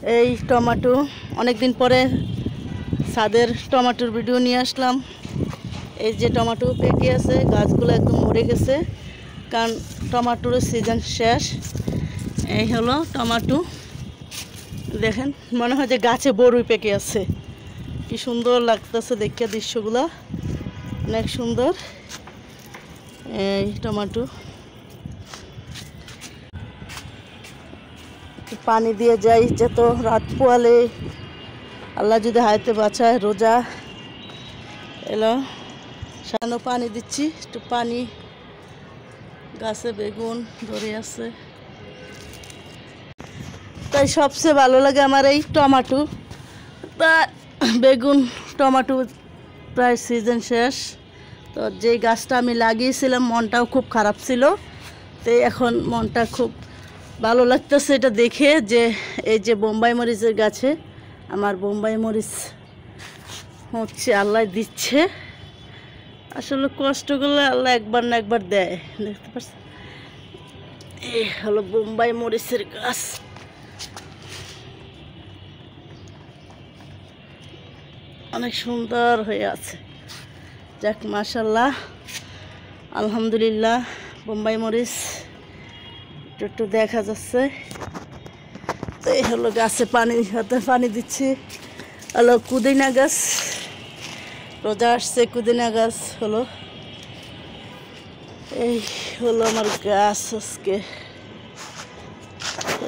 এই টমেটো অনেক দিন পরে ছাদের টমেটোর ভিডিও নিয়ে আসলাম। এই যে টমেটো পেকে আছে, গাছগুলো একদম মরে গেছে কারণ টমেটোর সিজন শেষ। এই হলো টমেটো, দেখেন মনে হয় যে গাছে বড়ই পেকে আছে। কি সুন্দর লাগতেছে দেখে, দৃশ্যগুলো অনেক সুন্দর। এই টমেটো পানি দিয়ে যাই, যত রাত পোয়ালে আল্লাহ যদি হাইতে বাঁচায়। রোজা এলো, সানো পানি দিচ্ছি, একটু পানি। গাছে বেগুন ধরে আছে, তাই সবচেয়ে ভালো লাগে আমার এই টমেটো। তা বেগুন টমেটো প্রায় সিজন শেষ। তো যেই গাছটা আমি লাগিয়েছিলাম মনটাও খুব খারাপ ছিল, তো এখন মনটা খুব ভালো লাগতেছে এটা দেখে যে এই যে বোম্বাই মরিচের গাছে আমার বোম্বাই মরিচ হচ্ছে, আল্লাহ দিচ্ছে। আসলে কষ্ট করলে আল্লাহ একবার না একবার দেয়, দেখতে পাচ্ছেন। এই হলো বোম্বাই মরিচের গাছ, অনেক সুন্দর হয়ে আছে। যাক মাশাল্লাহ, আলহামদুলিল্লাহ। বোম্বাই মরিচ একটু দেখা যাচ্ছে। তো এই হলো গাছে পানি দিচ্ছি। হলো কুদিনা গাছ, রোজা আসছে, কুদিনা গাছ হলো। এই হলো আমার গাছ আজকে।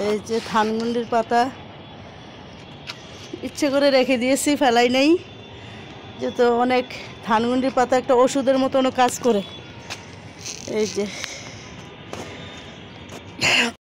এই যে ধানমন্ডির পাতা ইচ্ছে করে রেখে দিয়েছি, ফেলাই নেই, যেহেতু অনেক ধানমন্ডির পাতা একটা ওষুধের মতনও কাজ করে। এই যে